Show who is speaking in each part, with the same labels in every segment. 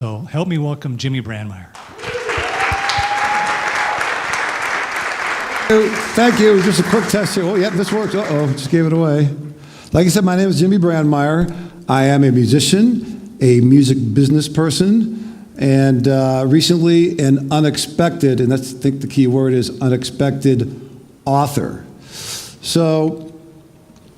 Speaker 1: So help me welcome Jimmy Brandmeier.
Speaker 2: Thank you. Just a quick test here. Oh, yeah, this works. Uh-oh, just gave it away. Like I said, my name is Jimmy Brandmeier. I am a musician, a music business person, and recently an unexpected, and that's, I think the key word is unexpected, author. So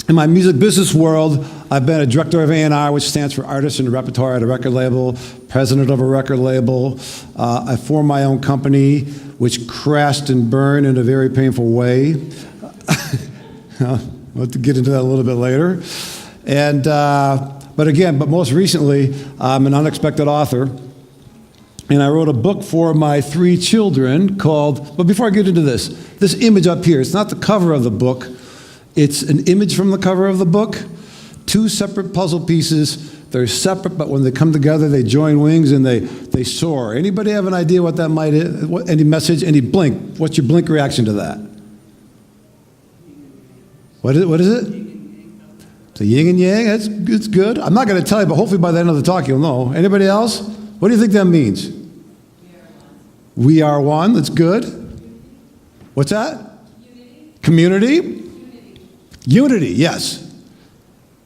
Speaker 2: in my music business world, I've been a director of A&R, which stands for Artist and Repertoire at a record label, president of a record label. I formed my own company, which crashed and burned in a very painful way. I'll have to get into that a little bit later. And, but most recently, I'm an unexpected author. And I wrote a book for my 3 children called, but before I get into this image up here, it's not the cover of the book, it's an image from the cover of the book. 2 separate puzzle pieces. They're separate, but when they come together, they join wings and they soar. Anybody have an idea what that might is? Any message, any blink? What's your blink reaction to that? What is it? It's a yin and yang. It's good. I'm not going to tell you, but hopefully by the end of the talk, you'll know. Anybody else? What do you think that means? We are one. That's good. What's that? Community? Unity, yes.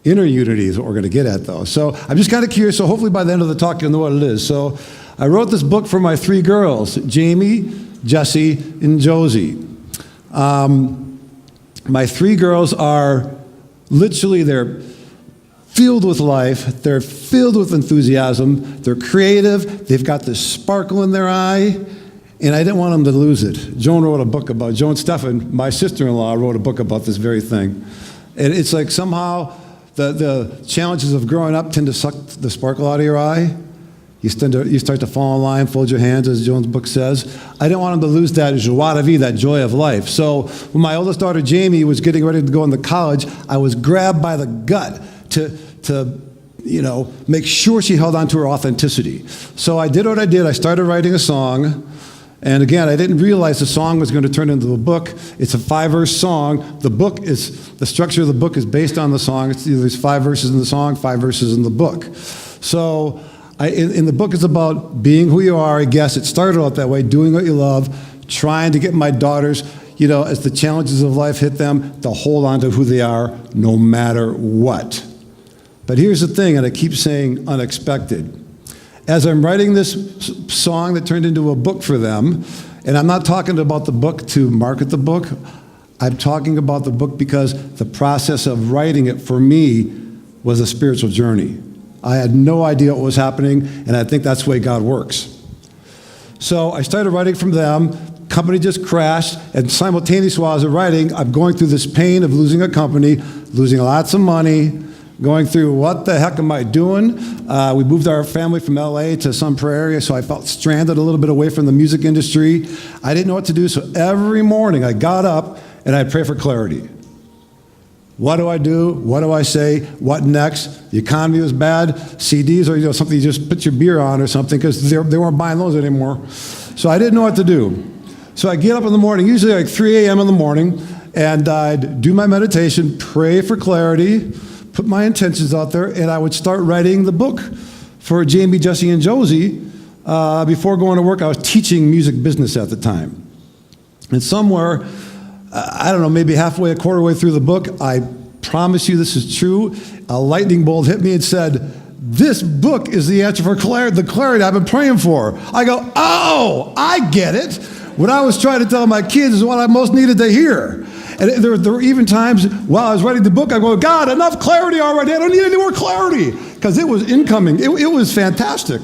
Speaker 2: Inner unity is what we're going to get at, though. So I'm just kind of curious, so hopefully by the end of the talk you'll know what it is. So I wrote this book for my 3 girls, Jamie, Jessie, and Josie. My 3 girls are literally, they're filled with life, they're filled with enthusiasm, they're creative, they've got this sparkle in their eye, and I didn't want them to lose it. Joan Stefan, my sister-in-law, wrote a book about this very thing. And it's like somehow the challenges of growing up tend to suck the sparkle out of your eye. You start to fall in line, fold your hands, as Joan's book says. I didn't want them to lose that joie de vivre, that joy of life. So when my oldest daughter, Jamie, was getting ready to go into college, I was grabbed by the gut to make sure she held on to her authenticity. So I did what I did. I started writing a song. And again, I didn't realize the song was going to turn into a book. It's a 5-verse song. The structure of the book is based on the song. There's 5 verses in the song, 5 verses in the book. So in the book, it's about being who you are. I guess it started out that way, doing what you love, trying to get my daughters, as the challenges of life hit them, to hold on to who they are no matter what. But here's the thing, and I keep saying unexpected. As I'm writing this song that turned into a book for them, and I'm not talking about the book to market the book, I'm talking about the book because the process of writing it for me was a spiritual journey. I had no idea what was happening, and I think that's the way God works. So I started writing from them. Company just crashed, and simultaneously while I was writing, I'm going through this pain of losing a company, losing lots of money, going through what the heck am I doing? We moved our family from LA to some prairie area, so I felt stranded a little bit away from the music industry. I didn't know what to do, so every morning I got up and I'd pray for clarity. What do I do? What do I say? What next? The economy was bad. CDs or something you just put your beer on or something, because they weren't buying those anymore. So I didn't know what to do. So I get up in the morning, usually like 3 a.m. in the morning, and I'd do my meditation, pray for clarity, put my intentions out there, and I would start writing the book for Jamie, Jessie, and Josie. Before going to work, I was teaching music business at the time. And somewhere, I don't know, maybe halfway, a quarter way through the book, I promise you this is true, a lightning bolt hit me and said, this book is the answer for the clarity I've been praying for. I go, oh, I get it. What I was trying to tell my kids is what I most needed to hear. And there were even times while I was writing the book, I go, God, enough clarity already. I don't need any more clarity. Because it was incoming. It was fantastic.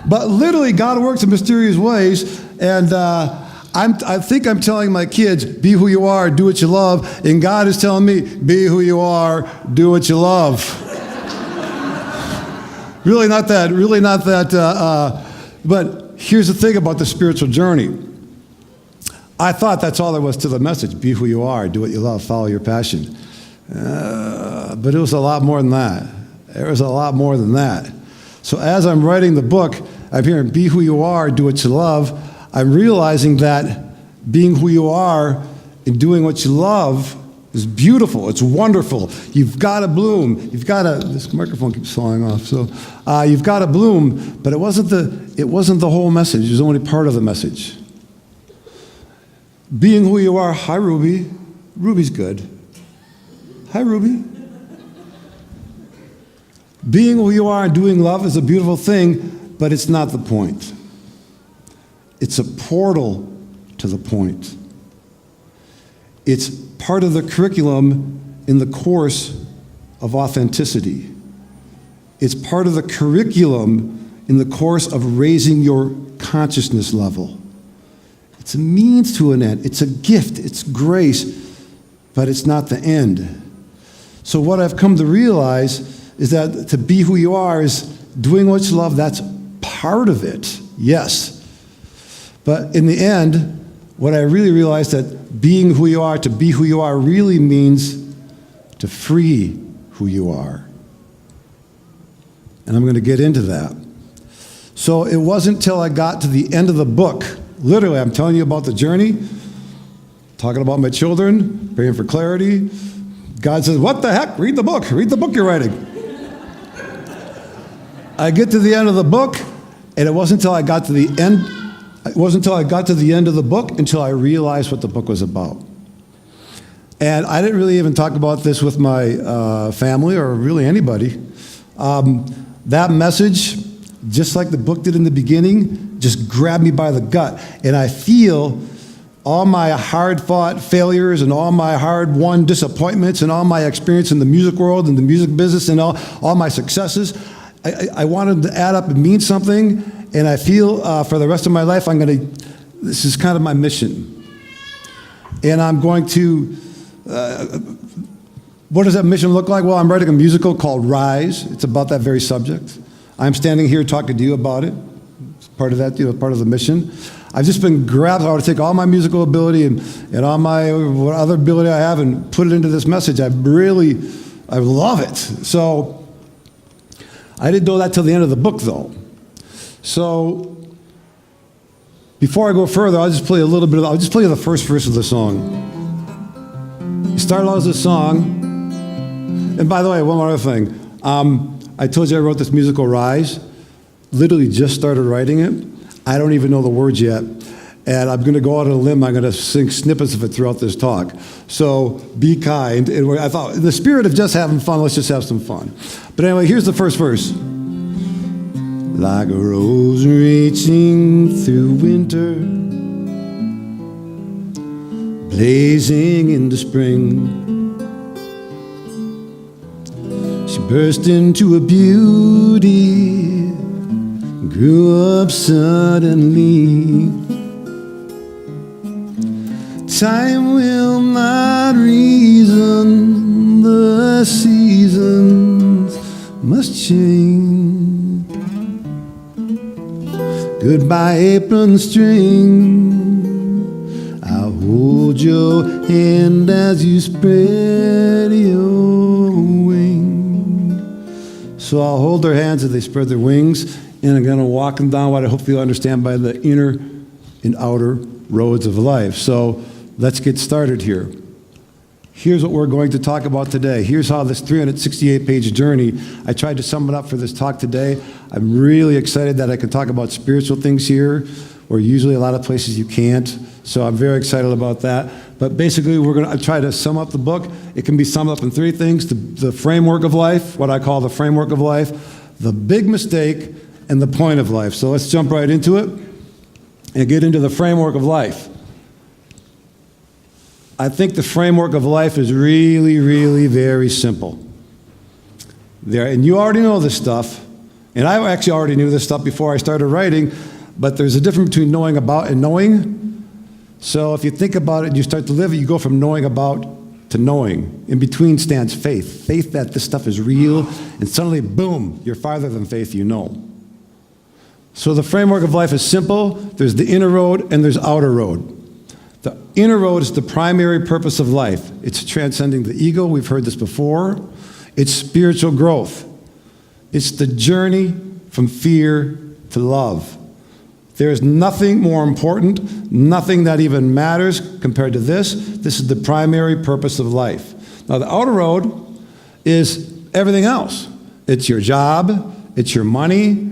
Speaker 2: But literally, God works in mysterious ways. And I think I'm telling my kids, be who you are, do what you love. And God is telling me, be who you are, do what you love. Really not that. But here's the thing about the spiritual journey. I thought that's all there was to the message. Be who you are, do what you love, follow your passion. But it was a lot more than that. There was a lot more than that. So as I'm writing the book, I'm hearing be who you are, do what you love. I'm realizing that being who you are and doing what you love It's beautiful. It's wonderful. You've got to bloom. This microphone keeps falling off. So you've got to bloom, but it wasn't the whole message. It was only part of the message. Being who you are. Hi, Ruby. Ruby's good. Hi, Ruby. Being who you are and doing love is a beautiful thing, but it's not the point. It's a portal to the point. It's part of the curriculum in the course of authenticity. It's part of the curriculum in the course of raising your consciousness level. It's a means to an end. It's a gift. It's grace, but it's not the end. So what I've come to realize is that to be who you are is doing what you love. That's part of it, yes. But in the end, what I really realized that being who you are, to be who you are, really means to free who you are. And I'm going to get into that. So it wasn't till I got to the end of the book, literally, I'm telling you about the journey, talking about my children, praying for clarity. God says, what the heck? Read the book you're writing. I get to the end of the book, and it wasn't until I got to the end of the book until I realized what the book was about. And I didn't really even talk about this with my family or really anybody. That message, just like the book did in the beginning, just grabbed me by the gut. And I feel all my hard-fought failures and all my hard-won disappointments and all my experience in the music world and the music business and all my successes, I wanted to add up and mean something, and I feel for the rest of my life this is kind of my mission. And I'm going to, what does that mission look like? Well, I'm writing a musical called Rise. It's about that very subject. I'm standing here talking to you about it. It's part of that, part of the mission. I've just been grabbed. I want to take all my musical ability and all my what other ability I have and put it into this message. I love it. So I didn't know that till the end of the book, though. So before I go further, I'll just play the first verse of the song. It started out as a song. And by the way, one more other thing. I told you I wrote this musical, Rise. Literally just started writing it. I don't even know the words yet. And I'm going to go out on a limb. I'm going to sing snippets of it throughout this talk. So be kind. And I thought, in the spirit of just having fun, let's just have some fun. But anyway, here's the first verse. Like a rose reaching through winter, blazing into spring, she burst into a beauty, grew up suddenly. Time will not reason, the seasons must change. Goodbye, apron string. I'll hold your hand as you spread your wings. So I'll hold their hands as they spread their wings, and I'm going to walk them down what I hope you'll understand by the inner and outer roads of life. So let's get started here. Here's what we're going to talk about today. Here's how this 368-page journey, I tried to sum it up for this talk today. I'm really excited that I can talk about spiritual things here, where usually a lot of places you can't. So I'm very excited about that. But basically, we're going to try to sum up the book. It can be summed up in three things: the framework of life, what I call the framework of life, the big mistake, and the point of life. So let's jump right into it and get into the framework of life. I think the framework of life is really, really very simple. And you already know this stuff, and I actually already knew this stuff before I started writing, but there's a difference between knowing about and knowing. So if you think about it and you start to live it, you go from knowing about to knowing. In between stands faith. Faith that this stuff is real, and suddenly, boom, you're farther than faith you know. So the framework of life is simple. There's the inner road and there's outer road. The inner road is the primary purpose of life. It's transcending the ego. We've heard this before. It's spiritual growth. It's the journey from fear to love. There's nothing more important, nothing that even matters compared to this. This is the primary purpose of life. Now, the outer road is everything else. It's your job, it's your money,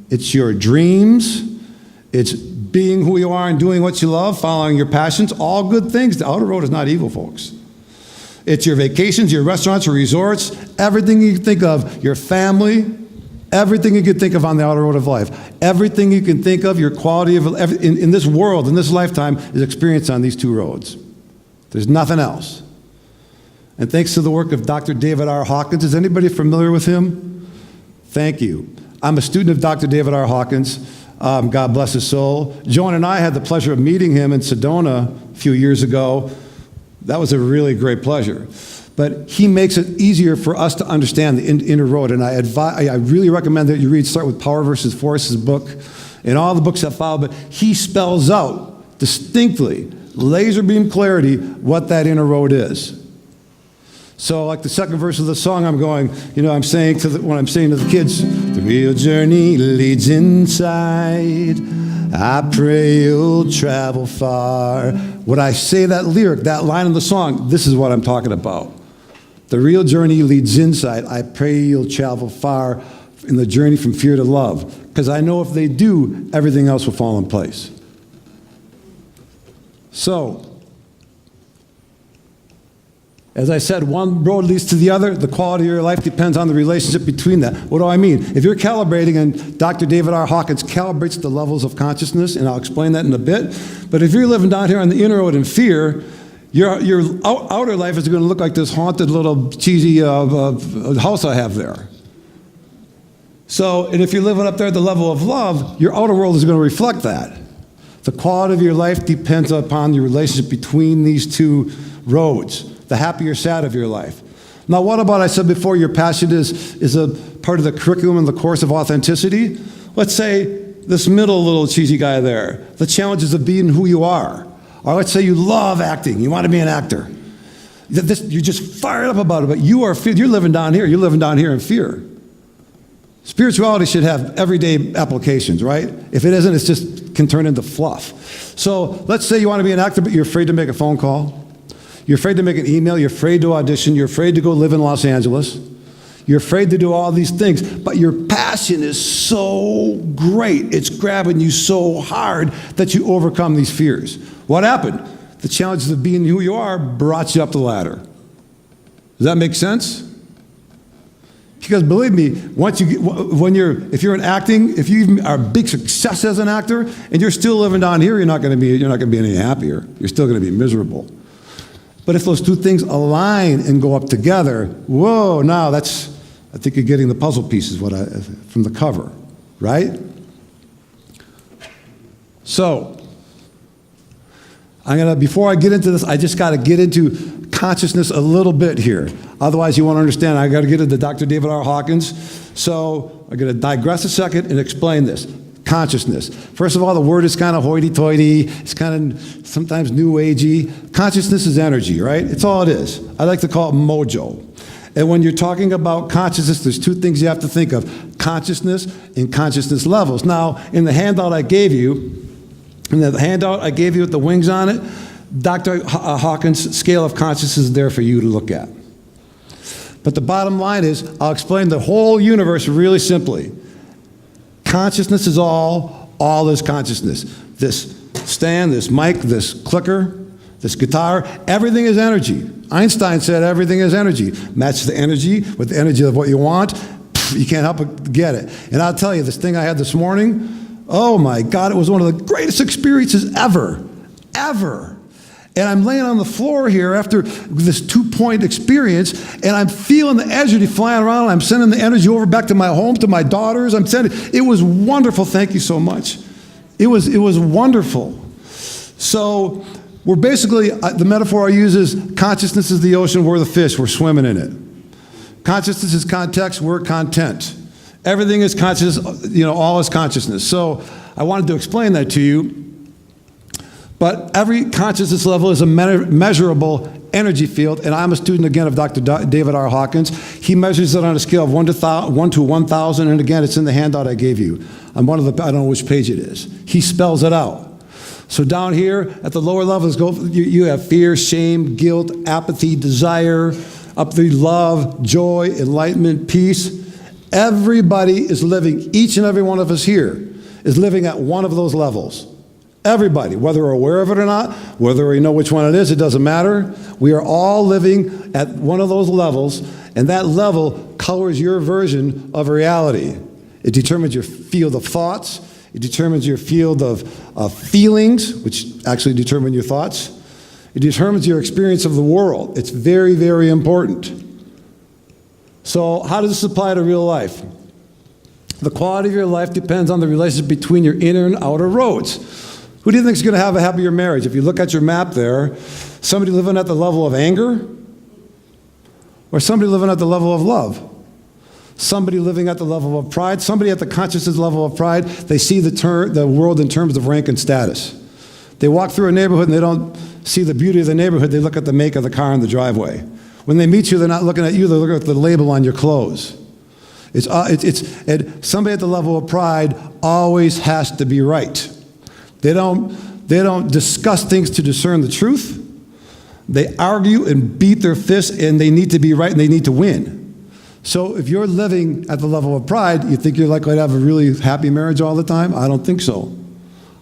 Speaker 2: it's your dreams, it's being who you are and doing what you love, following your passions, all good things. The outer road is not evil, folks. It's your vacations, your restaurants, your resorts, everything you can think of, your family, everything you can think of on the outer road of life. Everything you can think of, your quality of in this world, in this lifetime, is experienced on these two roads. There's nothing else. And thanks to the work of Dr. David R. Hawkins, is anybody familiar with him? Thank you. I'm a student of Dr. David R. Hawkins. God bless his soul. Joan and I had the pleasure of meeting him in Sedona a few years ago. That was a really great pleasure. But he makes it easier for us to understand the inner road. And I really recommend that you start with Power versus Force's book and all the books that follow. But he spells out distinctly, laser beam clarity, what that inner road is. So like the second verse of the song, I'm saying to the kids, the real journey leads inside. I pray you'll travel far. When I say that lyric, that line in the song, this is what I'm talking about. The real journey leads inside. I pray you'll travel far in the journey from fear to love. Because I know if they do, everything else will fall in place. So, as I said, one road leads to the other. The quality of your life depends on the relationship between that. What do I mean? If you're calibrating, and Dr. David R. Hawkins calibrates the levels of consciousness, and I'll explain that in a bit. But if you're living down here on the inner road in fear, your outer life is going to look like this haunted little cheesy house I have there. So, and if you're living up there at the level of love, your outer world is going to reflect that. The quality of your life depends upon your relationship between these two roads. The happy or sad of your life. Now, what about, I said before, your passion is a part of the curriculum and the course of authenticity? Let's say this middle little cheesy guy there, the challenges of being who you are. Or let's say you love acting, you want to be an actor. You're just fired up about it, but you're living down here. You're living down here in fear. Spirituality should have everyday applications, right? If it isn't, it just can turn into fluff. So let's say you want to be an actor, but you're afraid to make a phone call. You're afraid to make an email. You're afraid to audition. You're afraid to go live in Los Angeles. You're afraid to do all these things. But your passion is so great. It's grabbing you so hard that you overcome these fears. What happened? The challenges of being who you are brought you up the ladder. Does that make sense? Because believe me, if you're in acting, if you are a big success as an actor, and you're still living down here, you're not going to be any happier. You're still going to be miserable. But if those two things align and go up together, whoa, now I think you're getting the puzzle pieces from the cover, right? So, before I get into this, I just got to get into consciousness a little bit here. Otherwise, you won't understand. I got to get into Dr. David R. Hawkins. So, I'm going to digress a second and explain this. Consciousness. First of all, the word is kind of hoity-toity. It's kind of sometimes new agey. Consciousness is energy, right? It's all it is. I like to call it mojo. And when you're talking about consciousness, there's two things you have to think of: consciousness and consciousness levels. Now, in the handout I gave you with the wings on it, Dr. Hawkins' scale of consciousness is there for you to look at. But the bottom line is, I'll explain the whole universe really simply. Consciousness is all is consciousness. This stand, this mic, this clicker, this guitar, everything is energy. Einstein said everything is energy. Match the energy with the energy of what you want, you can't help but get it. And I'll tell you, this thing I had this morning, oh my God, it was one of the greatest experiences ever. And I'm laying on the floor here after this 2-point experience, and I'm feeling the energy flying around. I'm sending the energy over back to my home, to my daughters. It was wonderful. Thank you so much. It was wonderful. So we're basically, the metaphor I use is consciousness is the ocean, we're the fish, we're swimming in it. Consciousness is context, we're content. Everything is consciousness, all is consciousness. So I wanted to explain that to you. But every consciousness level is a measurable energy field, and I'm a student, again, of Dr. David R. Hawkins. he measures it on a scale of 1 to 1,000, and again, it's in the handout I gave you. On one of the, I don't know which page it is. He spells it out. So down here at the lower levels, you have fear, shame, guilt, apathy, desire, up through love, joy, enlightenment, peace. Everybody is living, each and every one of us here is living at one of those levels. Everybody, whether we're aware of it or not, whether we know which one it is, it doesn't matter. We are all living at one of those levels, and that level colors your version of reality. It determines your field of thoughts. It determines your field of feelings, which actually determine your thoughts. It determines your experience of the world. It's very, very important. So how does this apply to real life? The quality of your life depends on the relationship between your inner and outer roads. Who do you think is going to have a happier marriage? If you look at your map there, somebody living at the level of anger or somebody living at the level of love? Somebody living at the level of pride, somebody at the consciousness level of pride, they see the world in terms of rank and status. They walk through a neighborhood and they don't see the beauty of the neighborhood, they look at the make of the car in the driveway. When they meet you, they're not looking at you, they're looking at the label on your clothes. And somebody at the level of pride always has to be right. They don't discuss things to discern the truth. They argue and beat their fists, and they need to be right and they need to win. So if you're living at the level of pride, you think you're likely to have a really happy marriage all the time? I don't think so.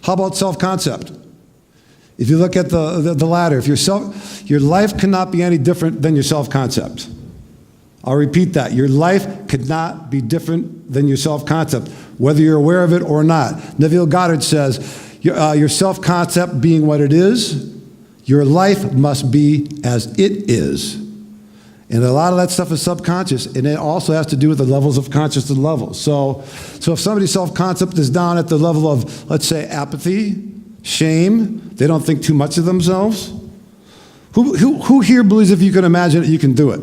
Speaker 2: How about self-concept? If you look at the ladder, if your life cannot be any different than your self-concept. I'll repeat that. Your life could not be different than your self-concept, whether you're aware of it or not. Neville Goddard says, your self-concept being what it is, your life must be as it is. And a lot of that stuff is subconscious, and it also has to do with the levels of consciousness levels. So if somebody's self-concept is down at the level of, let's say, apathy, shame, they don't think too much of themselves. Who here believes if you can imagine it, you can do it?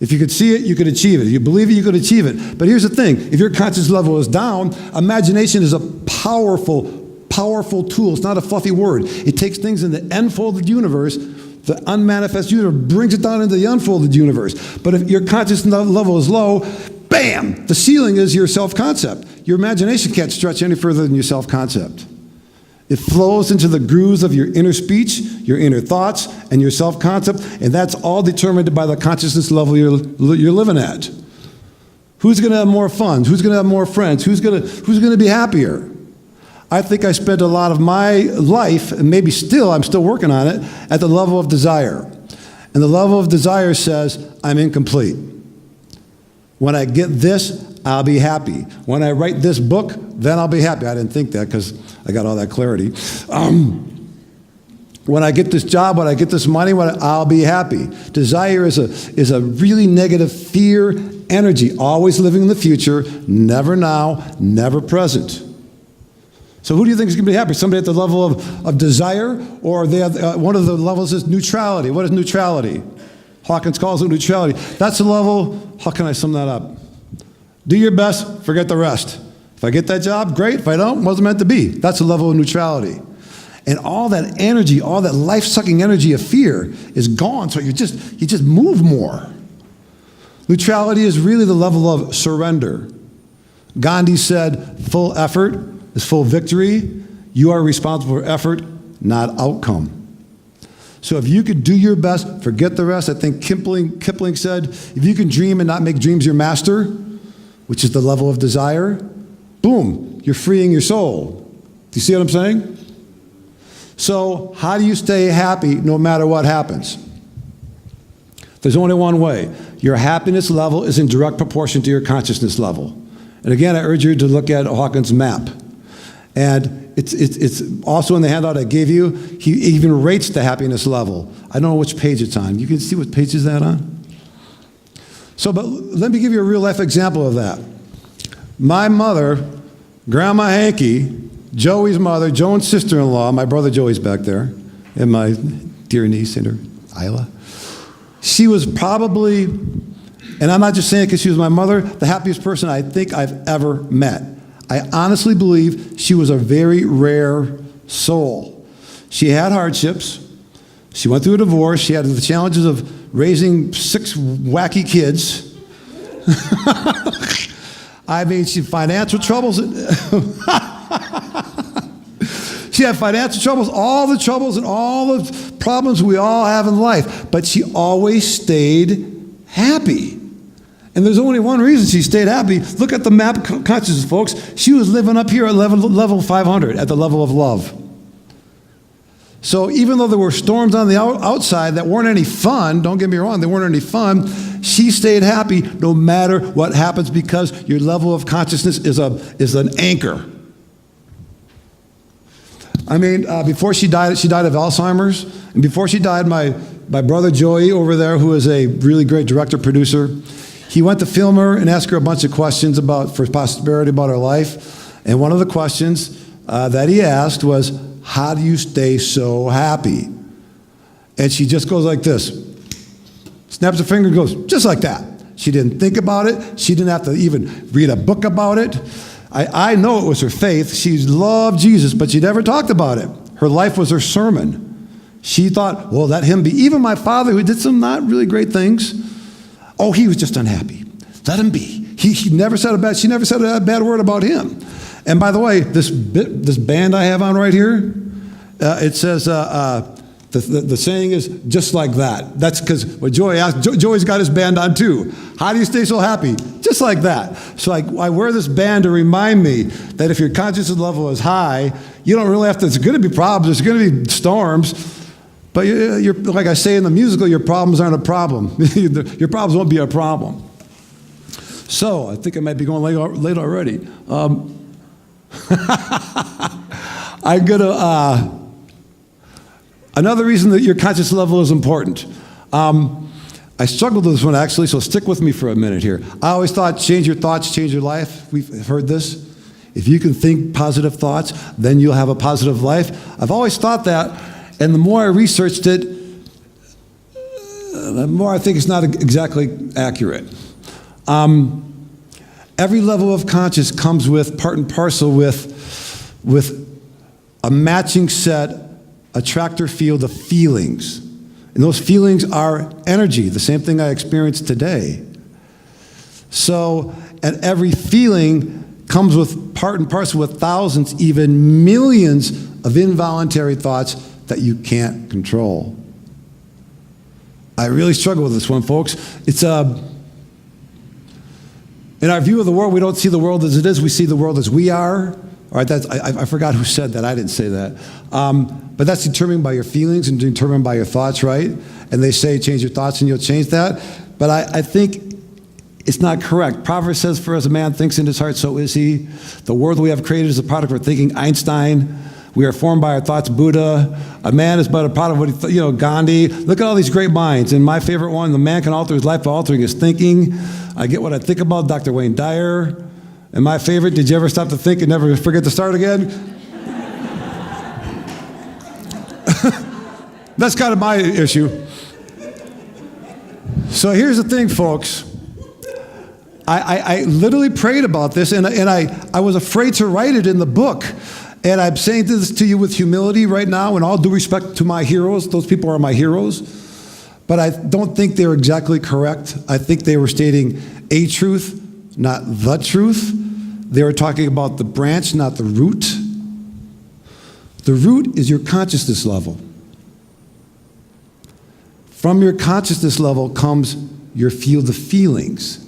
Speaker 2: If you could see it, you could achieve it. If you believe it, you could achieve it. But here's the thing. If your conscious level is down, imagination is a powerful tool. It's not a fluffy word. It takes things in the enfolded universe, the unmanifest universe, brings it down into the unfolded universe. But if your conscious level is low, bam, the ceiling is your self-concept. Your imagination can't stretch any further than your self-concept. It flows into the grooves of your inner speech, your inner thoughts, and your self-concept, and that's all determined by the consciousness level you're living at. Who's going to have more fun? Who's going to have more friends? Who's going to be happier? I think I spent a lot of my life, and maybe I'm still working on it, at the level of desire. And the level of desire says, I'm incomplete. When I get this, I'll be happy. When I write this book, then I'll be happy. I didn't think that because I got all that clarity. When I get this job, when I get this money, I'll be happy. Desire is a really negative fear energy, always living in the future, never now, never present. So who do you think is going to be happy? Somebody at the level of desire, or one of the levels is neutrality. What is neutrality? Hawkins calls it neutrality. That's the level, how can I sum that up? Do your best, forget the rest. If I get that job, great. If I don't, wasn't meant to be. That's the level of neutrality. And all that energy, all that life-sucking energy of fear is gone, so you just move more. Neutrality is really the level of surrender. Gandhi said, full effort is full victory. You are responsible for effort, not outcome. So if you could do your best, forget the rest. I think Kipling said, if you can dream and not make dreams your master, which is the level of desire, boom, you're freeing your soul. Do you see what I'm saying? So how do you stay happy no matter what happens? There's only one way. Your happiness level is in direct proportion to your consciousness level. And again, I urge you to look at Hawkins' map. And it's also in the handout I gave you. He even rates the happiness level. I don't know which page it's on. You can see what page is that on? So, but let me give you a real life example of that. My mother, Grandma Hanky, Joey's mother, Joan's sister-in-law, my brother Joey's back there, and my dear niece and her, Isla. She was probably, and I'm not just saying it because she was my mother, the happiest person I think I've ever met. I honestly believe she was a very rare soul. She had hardships. She went through a divorce. She had the challenges of raising 6 wacky kids. I mean, she had financial troubles. She had financial troubles, all the troubles and all the problems we all have in life. But she always stayed happy. And there's only one reason she stayed happy. Look at the map of consciousness, folks. She was living up here at level 500, at the level of love. So even though there were storms on the outside that weren't any fun, don't get me wrong, they weren't any fun, she stayed happy no matter what happens because your level of consciousness is an anchor. I mean, before she died of Alzheimer's. And before she died, my brother Joey over there, who is a really great director, producer, he went to film her and asked her a bunch of questions for posterity about her life. And one of the questions that he asked was, how do you stay so happy? And she just goes like this. Snaps her finger and goes, just like that. She didn't think about it. She didn't have to even read a book about it. I know it was her faith. She loved Jesus, but she never talked about it. Her life was her sermon. She thought, well, let him be. Even my father, who did some not really great things, oh, he was just unhappy. Let him be. She never said a bad word about him. And by the way, this band I have on right here, it says, the saying is just like that. That's because what Joey asked, Joey's got his band on too. How do you stay so happy? Just like that. So I wear this band to remind me that if your consciousness level is high, you don't really have to, there's going to be problems, there's going to be storms, but you're, like I say in the musical, your problems aren't a problem. Your problems won't be a problem. So I think I might be going late already. I'm going to... Another reason that your conscious level is important. I struggled with this one actually, so stick with me for a minute here. I always thought change your thoughts, change your life. We've heard this. If you can think positive thoughts, then you'll have a positive life. I've always thought that, and the more I researched it, the more I think it's not exactly accurate. Every level of conscious comes with part and parcel with a matching set attractor field of feelings. And those feelings are energy, the same thing I experienced today. So, and every feeling comes with part and parcel with thousands, even millions of involuntary thoughts that you can't control. I really struggle with this one, folks. It's in our view of the world, we don't see the world as it is, we see the world as we are. All right, I forgot who said that. I didn't say that. But that's determined by your feelings and determined by your thoughts, right? And they say change your thoughts and you'll change that. But I think it's not correct. Proverbs says, for as a man thinks in his heart, so is he. The world we have created is a product of our thinking, Einstein. We are formed by our thoughts, Buddha. A man is but a product of what he Gandhi. Look at all these great minds. And my favorite one, the man can alter his life by altering his thinking. I get what I think about, Dr. Wayne Dyer. And my favorite, did you ever stop to think and never forget to start again? That's kind of my issue. So here's the thing, folks. I literally prayed about this, and I was afraid to write it in the book. And I'm saying this to you with humility right now, and all due respect to my heroes. Those people are my heroes. But I don't think they're exactly correct. I think they were stating a truth, not the truth. They were talking about the branch, not the root. The root is your consciousness level. From your consciousness level comes your field of feelings.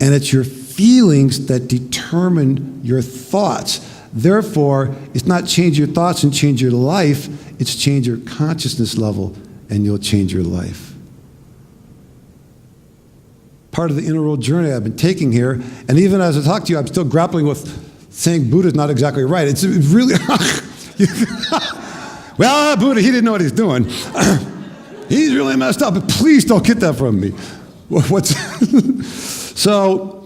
Speaker 2: And it's your feelings that determine your thoughts. Therefore, it's not change your thoughts and change your life, it's change your consciousness level and you'll change your life. Part of the inner world journey I've been taking here, and even as I talk to you, I'm still grappling with saying Buddha's not exactly right. It's really, well, Buddha, he didn't know what he's doing. He's really messed up, but please don't get that from me. So,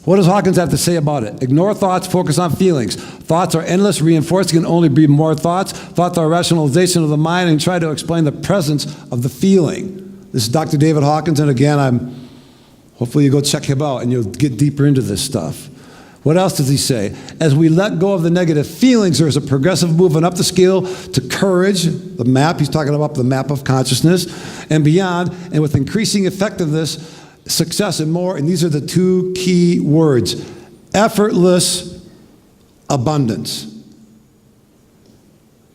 Speaker 2: what does Hawkins have to say about it? Ignore thoughts, focus on feelings. Thoughts are endless, reinforcing can only breed more thoughts. Thoughts are rationalization of the mind and try to explain the presence of the feeling. This is Dr. David Hawkins, and again, hopefully you go check him out and you'll get deeper into this stuff. What else does he say? As we let go of the negative feelings, there's a progressive movement up the scale to courage, the map. He's talking about the map of consciousness and beyond. And with increasing effectiveness, success and more. And these are the two key words: effortless abundance.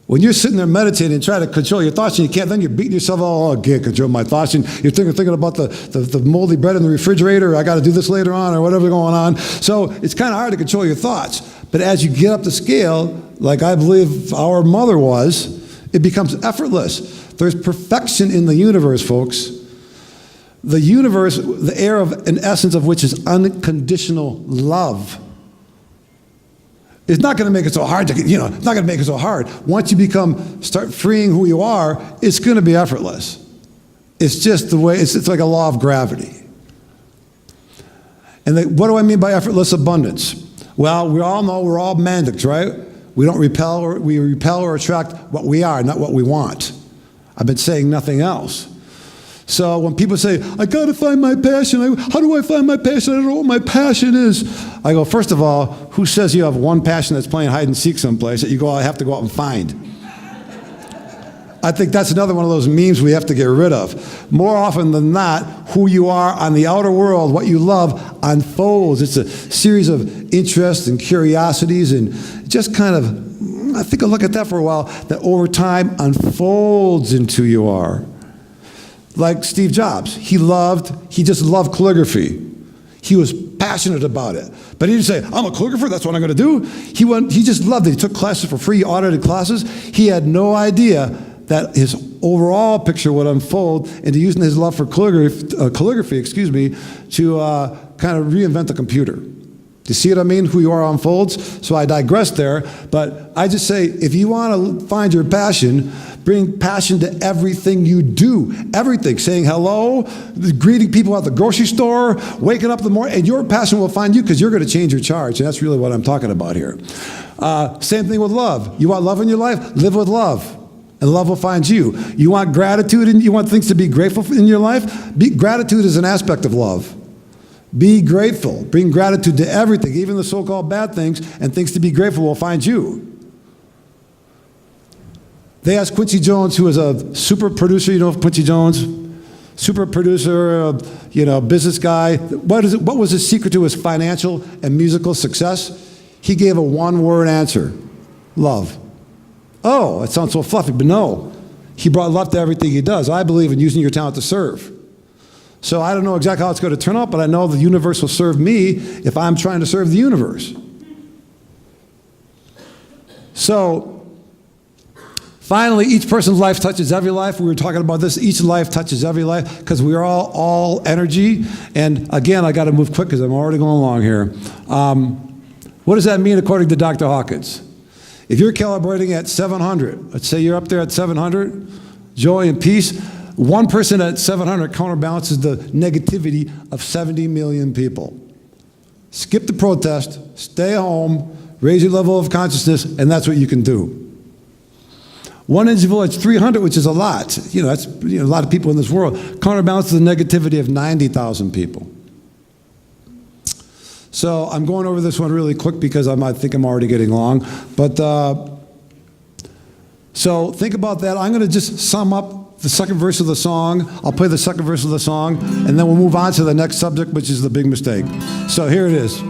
Speaker 2: When you're sitting there meditating and trying to control your thoughts and you can't, then you're beating yourself, oh, I can't control my thoughts. And you're thinking about the moldy bread in the refrigerator, or I got to do this later on, or whatever's going on. So it's kind of hard to control your thoughts. But as you get up the scale, like I believe our mother was, it becomes effortless. There's perfection in the universe, folks. The universe, the air of an essence of which is unconditional love. It's not going to make it so hard it's not going to make it so hard. Once you start freeing who you are, it's going to be effortless. It's just the way, it's like a law of gravity. And what do I mean by effortless abundance? Well, we all know we're all mandics, right? We repel or attract what we are, not what we want. I've been saying nothing else. So when people say, I got to find my passion, how do I find my passion? I don't know what my passion is. I go, first of all, who says you have one passion that's playing hide and seek someplace that I have to go out and find? I think that's another one of those memes we have to get rid of. More often than not, who you are on the outer world, what you love, unfolds. It's a series of interests and curiosities and just kind of, I think I'll look at that for a while, that over time unfolds into who you are. Like Steve Jobs, he just loved calligraphy. He was passionate about it. But he didn't say, I'm a calligrapher, that's what I'm going to do. He just loved it. He took classes for free, audited classes. He had no idea that his overall picture would unfold into using his love for calligraphy, to kind of reinvent the computer. Do you see what I mean? Who you are unfolds. So I digress there, but I just say, if you want to find your passion, bring passion to everything you do. Everything. Saying hello, greeting people at the grocery store, waking up in the morning, and your passion will find you because you're going to change your charge. And that's really what I'm talking about here. Same thing with love. You want love in your life? Live with love. And love will find you. You want gratitude and you want things to be grateful for in your life? Gratitude is an aspect of love. Be grateful. Bring gratitude to everything, even the so-called bad things, and things to be grateful will find you. They asked Quincy Jones, who was a super producer, you know Quincy Jones? Super producer, business guy. What was his secret to his financial and musical success? He gave a one-word answer: love. Oh, it sounds so fluffy, but no. He brought love to everything he does. I believe in using your talent to serve. So I don't know exactly how it's going to turn out, but I know the universe will serve me if I'm trying to serve the universe. So, finally, each person's life touches every life. We were talking about this. Each life touches every life because we are all energy. And again, I got to move quick because I'm already going along here. What does that mean according to Dr. Hawkins? If you're calibrating at 700, let's say you're up there at 700, joy and peace, one person at 700 counterbalances the negativity of 70 million people. Skip the protest, stay home, raise your level of consciousness, and that's what you can do. One individual at 300, which is a lot. That's a lot of people in this world. Counterbalances the negativity of 90,000 people. So I'm going over this one really quick because I think I'm already getting long. But so think about that. I'm going to just sum up the second verse of the song. I'll play the second verse of the song, and then we'll move on to the next subject, which is the big mistake. So here it is.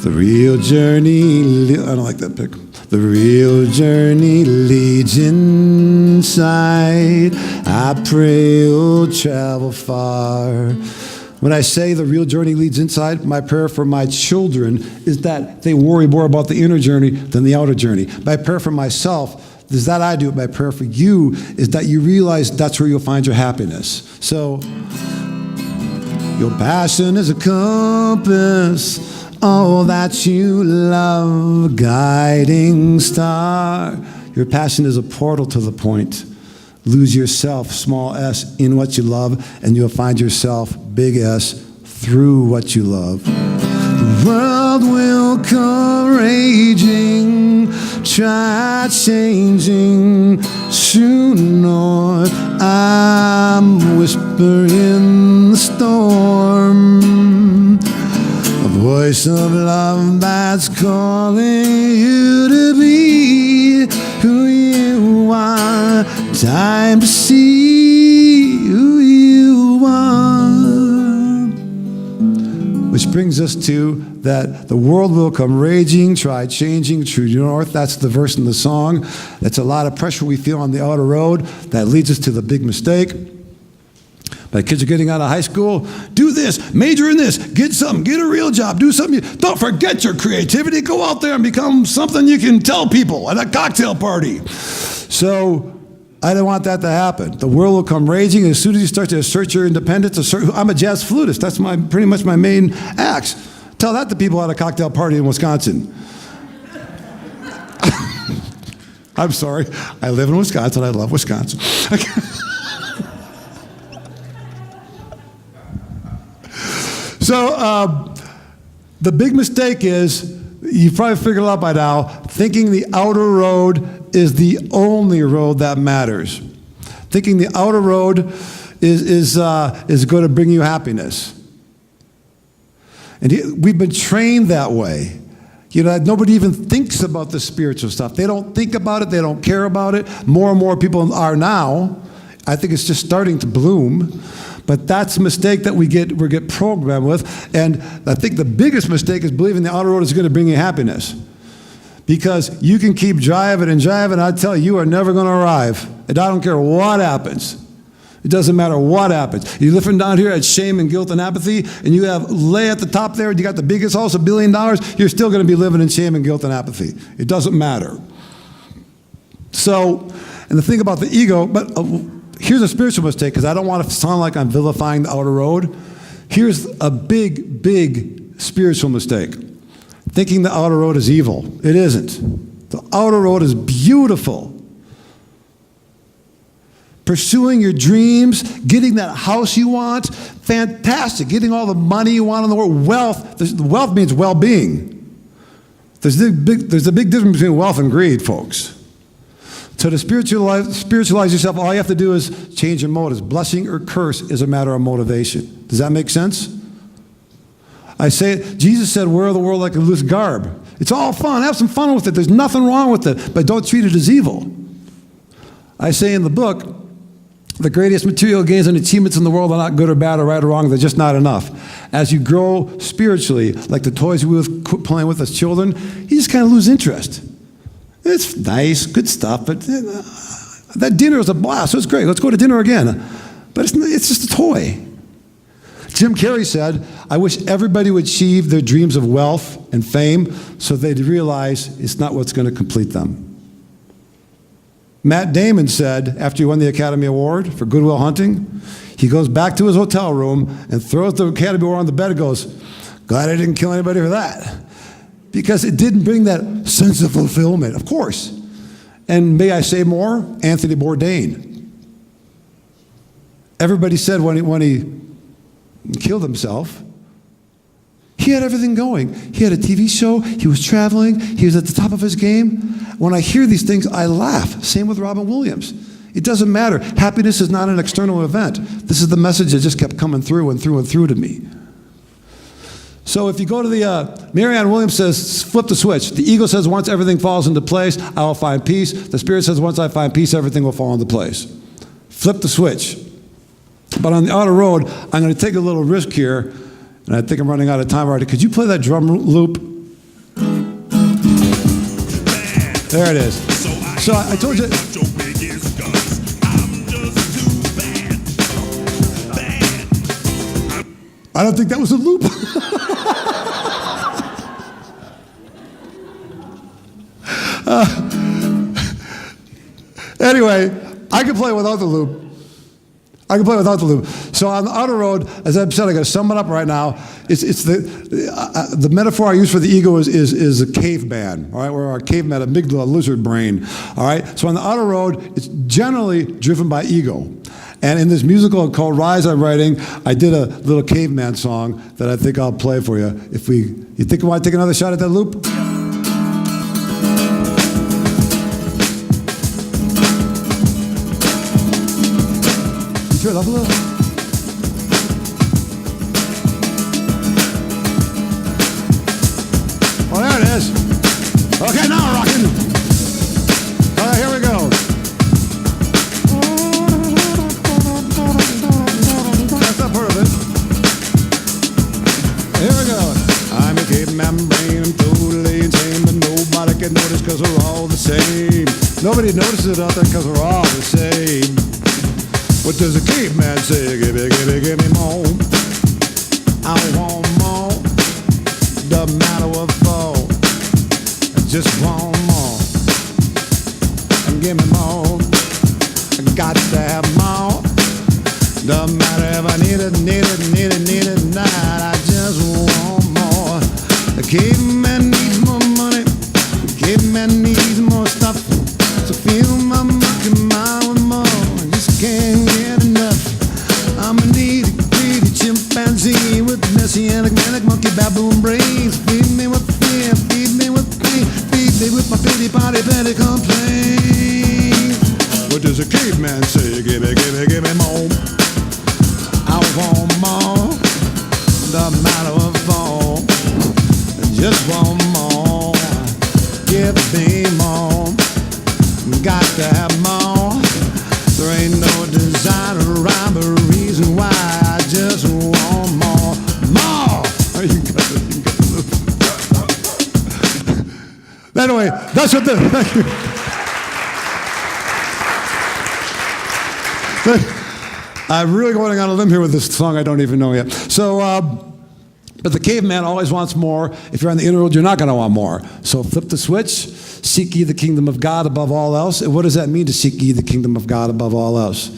Speaker 2: The real journey, I don't like that pick. The real journey leads inside. I pray you'll travel far. When I say the real journey leads inside, my prayer for my children is that they worry more about the inner journey than the outer journey. My prayer for myself is that I do it. My prayer for you is that you realize that's where you'll find your happiness. So, your passion is a compass, all that you love, guiding star. Your passion is a portal to the point. Lose yourself, small s, in what you love, and you'll find yourself, big S, through what you love. The world will come raging, try changing, soon north. I'm whispering the storm of voice of love that's calling you to be who you are. Time to see who you are. Which brings us to that the world will come raging, try changing, true north. That's the verse in the song. That's a lot of pressure we feel on the outer road. That leads us to the big mistake. My kids are getting out of high school. Do this, major in this, get something, get a real job, do something. Don't forget your creativity. Go out there and become something you can tell people at a cocktail party. So I don't want that to happen. The world will come raging as soon as you start to assert your independence. I'm a jazz flutist. That's pretty much my main axe. Tell that to people at a cocktail party in Wisconsin. I'm sorry. I live in Wisconsin. I love Wisconsin. So the big mistake is, you've probably figured it out by now, thinking the outer road is the only road that matters. Thinking the outer road is going to bring you happiness. And we've been trained that way. You know, nobody even thinks about the spiritual stuff. They don't think about it. They don't care about it. More and more people are now. I think it's just starting to bloom. But that's a mistake that we get programmed with. And I think the biggest mistake is believing the outer road is going to bring you happiness. Because you can keep driving and driving, I tell you, you are never going to arrive. And I don't care what happens. It doesn't matter what happens. You're living down here at shame and guilt and apathy, and you have lay at the top there, and you got the biggest house, $1 billion, you're still going to be living in shame and guilt and apathy. It doesn't matter. So, and the thing about the ego, but here's a spiritual mistake, because I don't want to sound like I'm vilifying the outer road. Here's a big, big spiritual mistake. Thinking the outer road is evil. It isn't. The outer road is beautiful. Pursuing your dreams, getting that house you want, fantastic. Getting all the money you want in the world. Wealth means well-being. There's a big difference between wealth and greed, folks. So to spiritualize yourself, all you have to do is change your motives. Blessing or curse is a matter of motivation. Does that make sense? I say it, Jesus said, wear the world like a loose garb. It's all fun. Have some fun with it. There's nothing wrong with it, but don't treat it as evil. I say in the book, the greatest material gains and achievements in the world are not good or bad or right or wrong. They're just not enough. As you grow spiritually, like the toys we were playing with as children, you just kind of lose interest. It's nice, good stuff, but that dinner was a blast. It was great. Let's go to dinner again. But it's just a toy. Jim Carrey said, I wish everybody would achieve their dreams of wealth and fame so they'd realize it's not what's going to complete them. Matt Damon said, after he won the Academy Award for Good Will Hunting, he goes back to his hotel room and throws the Academy Award on the bed and goes, glad I didn't kill anybody for that. Because it didn't bring that sense of fulfillment, of course. And may I say more? Anthony Bourdain. Everybody said when he killed himself, he had everything going. He had a TV show, he was traveling, he was at the top of his game. When I hear these things, I laugh. Same with Robin Williams. It doesn't matter. Happiness is not an external event. This is the message that just kept coming through and through and through to me. So if you go to the, Marianne Williams says, flip the switch. The ego says once everything falls into place, I will find peace. The spirit says once I find peace, everything will fall into place. Flip the switch. But on the outer road, I'm going to take a little risk here, and I think I'm running out of time already. Could you play that drum loop? There it is. So I told you. I don't think that was a loop. Anyway, I can play without the loop. So on the outer road, as I've said, I got to sum it up right now. It's the metaphor I use for the ego is a caveman, all right? We're our caveman, amygdala, lizard brain, all right? So on the outer road, it's generally driven by ego. And in this musical called Rise I'm writing, I did a little caveman song that I think I'll play for you. You think we want to take another shot at that loop? Turn it up a little. this. Okay, now rocking. All right, here we go. That's the part of it. Here we go. I'm a caveman brain, I'm totally insane, but nobody can notice because we're all the same. Nobody notices it out there because we're all the same. What does a caveman say? Give me more. I want more. Doesn't matter what for. I just want more. And give me more. I got to have more. Doesn't matter if I need it, not. I just want more. The caveman needs more money. The caveman needs more stuff. So fill my monkey mind with more. I just can't get enough. I'm a needy, greedy chimpanzee with messianic, manic monkey baboon brains. Feed me with fear, feed me with pain, feed me with my pity party, petty complaint. What does a caveman say? Give me more. I want more. Doesn't matter what for. Just want more. Give me more. Got to have more. There ain't no design or rhyme or reason why. I just want more. More. You got it. Anyway, that's what thank you. I'm really going on a limb here with this song I don't even know yet. So, but the caveman always wants more. If you're on the inner road, you're not going to want more. So flip the switch. Seek ye the kingdom of God above all else. And what does that mean to seek ye the kingdom of God above all else?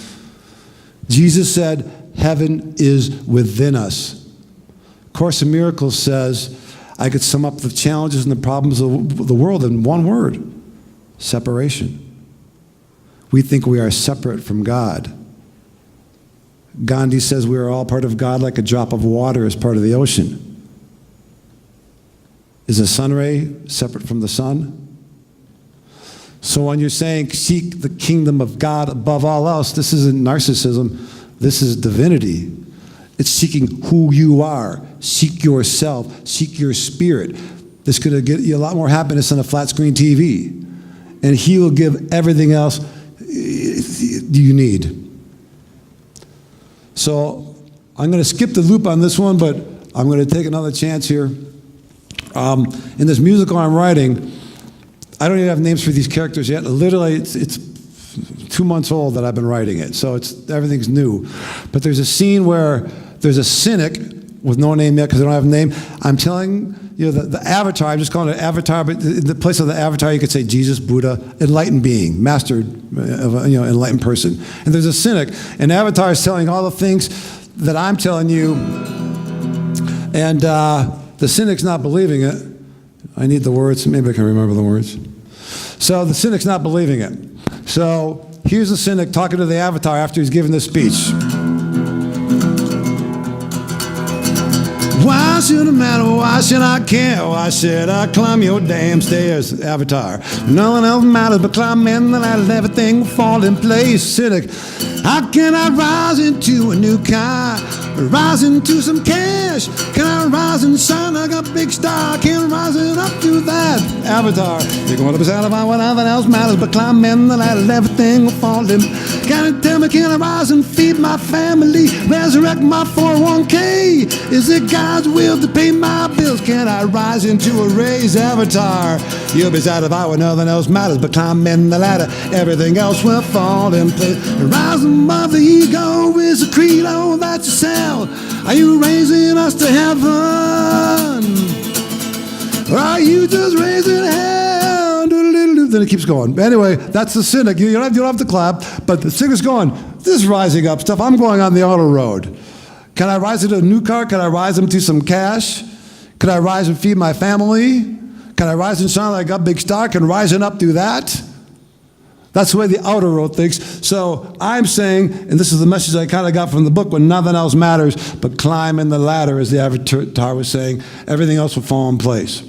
Speaker 2: Jesus said, heaven is within us. Course in Miracles says, I could sum up the challenges and the problems of the world in one word: separation. We think we are separate from God. Gandhi says we are all part of God like a drop of water is part of the ocean. Is a sun ray separate from the sun? So when you're saying seek the kingdom of God above all else, this isn't narcissism, this is divinity. It's seeking who you are. Seek yourself, seek your spirit. This could get you a lot more happiness than a flat screen TV. And he will give everything else you need. So I'm going to skip the loop on this one, but I'm going to take another chance here. In this musical I'm writing, I don't even have names for these characters yet. Literally, it's 2 months old that I've been writing it, so everything's new. But there's a scene where there's a cynic with no name yet because they don't have a name. I'm telling you, the avatar, I'm just calling it avatar, but in the place of the avatar, you could say Jesus, Buddha, enlightened being, master, enlightened person. And there's a cynic, and avatar is telling all the things that I'm telling you, and the cynic's not believing it. I need the words, maybe I can remember the words. So the cynic's not believing it. So here's the cynic talking to the avatar after he's given this speech. Why should it matter? Why should I care? Why should I climb your damn stairs, avatar? No one else matters but climbing the ladder and everything will fall in place. Cynic, how can I rise into a new car? Rise into some cash? Can I rise and shine like a big star? Can I rise it up to that? Avatar, you're going to be satisfied when nothing else matters but climbing the ladder and everything will fall in. Can you tell me, can I rise and feed my family? Resurrect my 401k? Is it God's will to pay my bills? Can I rise into a raised avatar? You'll be satisfied when nothing else matters but climbing the ladder. Everything else will fall in place. Rising above the ego is a credo that you sell. Are you raising us to heaven? Or are you just raising hell? Then it keeps going. Anyway, that's the cynic. You don't have to clap, but the cynic's going, this is rising up stuff. I'm going on the auto road. Can I rise into a new car? Can I rise into some cash? Can I rise and feed my family? Can I rise and shine like a big star? Can rising up do that? That's the way the outer road thinks. So I'm saying, and this is the message I kind of got from the book, when nothing else matters but climbing the ladder, as the avatar was saying, everything else will fall in place.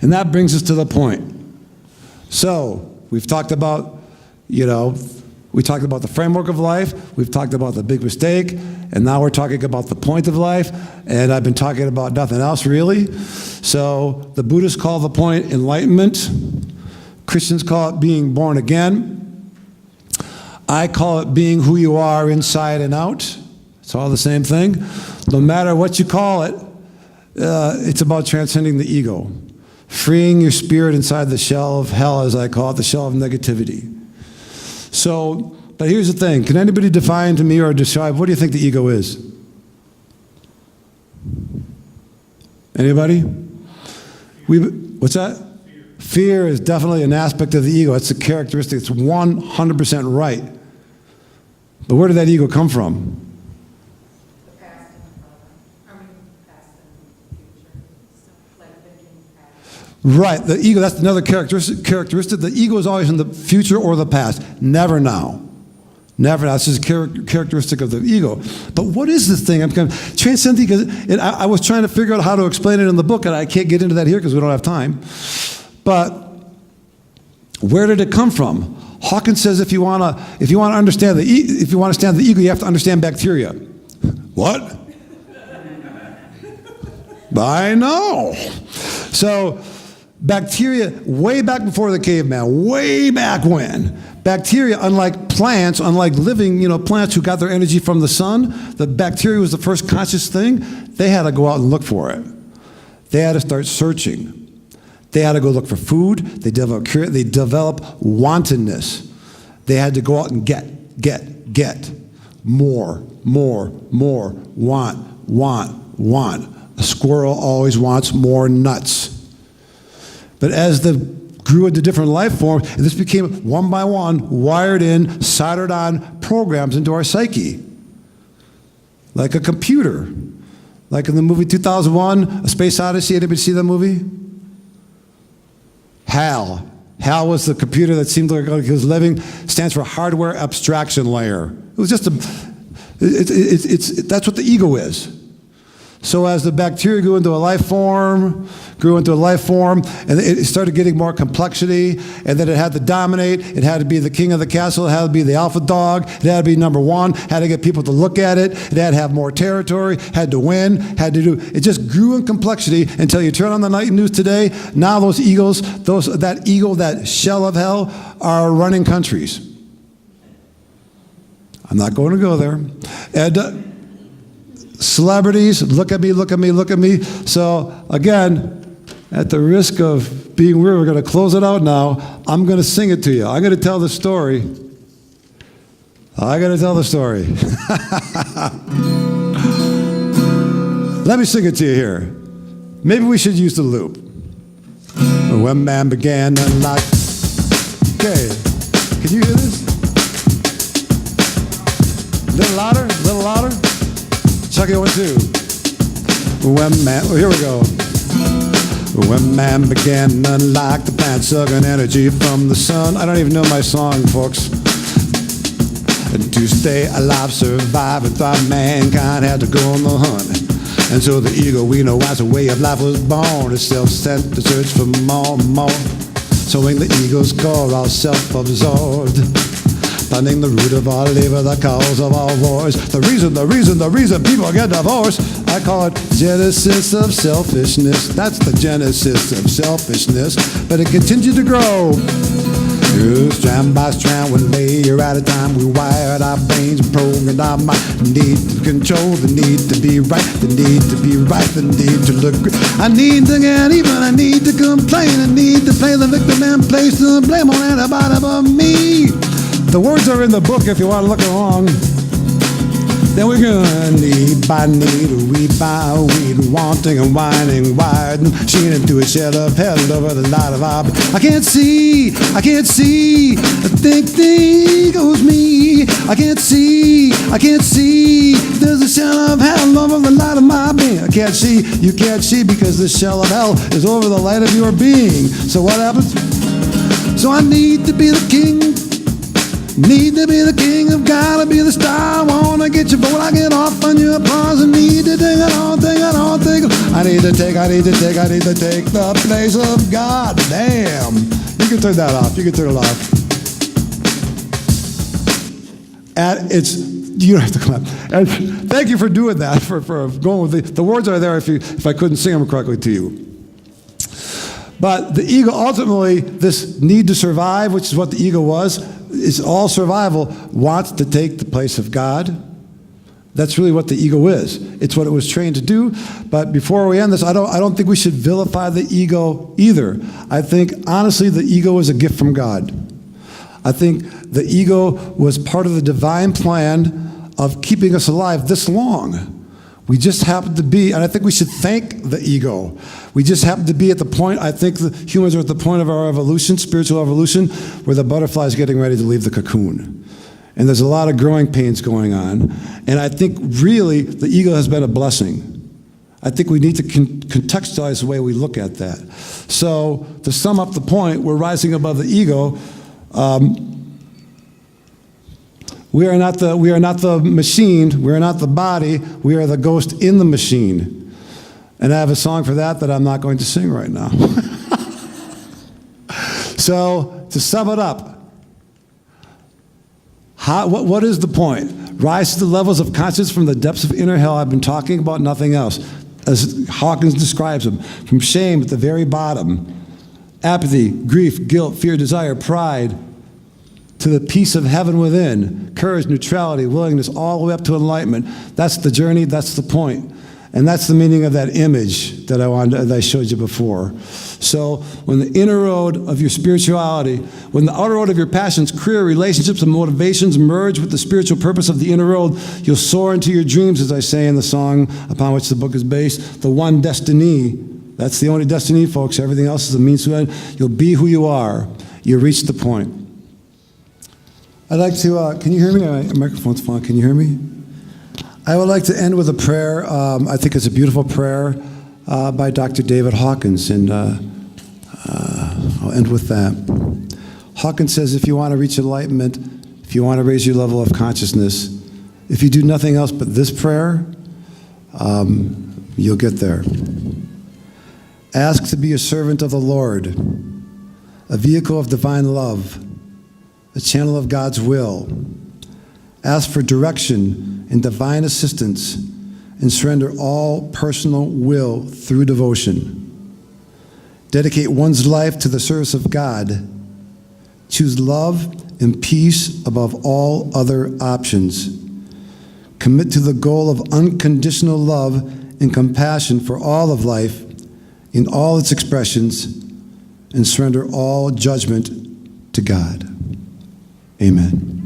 Speaker 2: And that brings us to the point. So we've talked about, We talked about the framework of life. We've talked about the big mistake. And now we're talking about the point of life. And I've been talking about nothing else, really. So the Buddhists call the point enlightenment. Christians call it being born again. I call it being who you are inside and out. It's all the same thing. No matter what you call it, it's about transcending the ego. Freeing your spirit inside the shell of hell, as I call it, the shell of negativity. So, but here's the thing. Can anybody define to me or describe what do you think the ego is? Anybody? What's that? Fear is definitely an aspect of the ego. It's a characteristic. It's 100% right. But where did that ego come from?
Speaker 3: The past and the present. I mean, past and future. Stuff like thinking past.
Speaker 2: Right. The ego, that's another characteristic. The ego is always in the future or the past. Never now. Never now. That's just a characteristic of the ego. But what is this thing? I'm kind of transcending, because I was trying to figure out how to explain it in the book, and I can't get into that here because we don't have time. But where did it come from? Hawkins says if you want to understand the ego, you have to understand bacteria. What? I know. So bacteria, way back before the caveman, way back when, bacteria, unlike plants, unlike living, plants who got their energy from the sun, the bacteria was the first conscious thing. They had to go out and look for it. They had to start searching. They had to go look for food. They develop wantonness. They had to go out and get. More, want. A squirrel always wants more nuts. But as they grew into different life forms, and this became one by one, wired in, soldered on programs into our psyche. Like a computer. Like in the movie 2001, A Space Odyssey. Anybody see that movie? HAL. HAL was the computer that seemed like it was living. Stands for Hardware Abstraction Layer. It was just that's what the ego is. So as the bacteria grew into a life form, and it started getting more complexity, and then it had to dominate. It had to be the king of the castle. It had to be the alpha dog. It had to be number one. Had to get people to look at it. It had to have more territory. Had to win. It just grew in complexity until you turn on the night news today. Now those egos, that shell of hell, are running countries. I'm not going to go there. And celebrities, look at me. So again, at the risk of being weird, we're going to close it out now. I'm going to sing it to you. I'm going to tell the story. Let me sing it to you here. Maybe we should use the loop. When man began to like... Okay, can you hear this? A little louder. Chuck it 1, 2. Here we go. When man began to unlock the plant, sucking energy from the sun. I don't even know my song, folks. And to stay alive, survive, and thrive, mankind had to go on the hunt. And so the ego, we know as a way of life, was born. It's self-sent to search for more. Sowing the ego's core, all self-absorbed. Finding the root of all evil, the cause of all wars. The reason people get divorced. I call it genesis of selfishness. That's the genesis of selfishness. But it continued to grow. Strand by strand, one layer at a time, we wired our brains and programmed our mind. The need to control, the need to be right, the need to be right, the need to look great. I need to get even, I need to complain, I need to play the victim and place the blame on anybody but me. The words are in the book if you want to look along. Then we're gonna need by need, weed by weed, wanting and whining, wired and sheen into a shed of hell over the light of our... I can't see, I think the ego's me. I can't see, there's a shell of hell over the light of my being. I can't see, you can't see because the shell of hell is over the light of your being. So what happens? So I need to be the king. Need to be the king, I've gotta be the star. I wanna get your vote, I get off on your applause. I need to take it all. I need to take the place of God. Damn. You can turn that off, you can turn it off. You don't have to clap. And thank you for doing that, for going with the words are there if I couldn't sing them correctly to you. But the ego, ultimately, this need to survive, which is what the ego was, is all survival, wants to take the place of God. That's really what the ego is. It's what it was trained to do. But before we end this, I don't think we should vilify the ego either. I think, honestly, the ego is a gift from God. I think the ego was part of the divine plan of keeping us alive this long. We just happen to be, and I think we should thank the ego. We just happen to be at the point, I think the humans are at the point of our evolution, spiritual evolution, where the butterfly is getting ready to leave the cocoon. And there's a lot of growing pains going on. And I think really the ego has been a blessing. I think we need to contextualize the way we look at that. So to sum up the point, we're rising above the ego. We are not the machine, we are not the body, we are the ghost in the machine. And I have a song for that I'm not going to sing right now. So, to sum it up, what is the point? Rise to the levels of consciousness from the depths of inner hell. I've been talking about nothing else. As Hawkins describes them, from shame at the very bottom, apathy, grief, guilt, fear, desire, pride, to the peace of heaven within, courage, neutrality, willingness, all the way up to enlightenment. That's the journey, that's the point. And that's the meaning of that image that I showed you before. So when the inner road of your spirituality, when the outer road of your passions, career, relationships, and motivations merge with the spiritual purpose of the inner road, you'll soar into your dreams, as I say in the song upon which the book is based, the one destiny. That's the only destiny, folks. Everything else is a means to end. You'll be who you are. You reach the point. I'd like to, can you hear me? My microphone's fine. Can you hear me? I would like to end with a prayer. I think it's a beautiful prayer by Dr. David Hawkins, and I'll end with that. Hawkins says, if you want to reach enlightenment, if you want to raise your level of consciousness, if you do nothing else but this prayer, you'll get there. Ask to be a servant of the Lord, a vehicle of divine love, a channel of God's will. Ask for direction and divine assistance, and surrender all personal will through devotion. Dedicate one's life to the service of God. Choose love and peace above all other options. Commit to the goal of unconditional love and compassion for all of life in all its expressions, and surrender all judgment to God. Amen.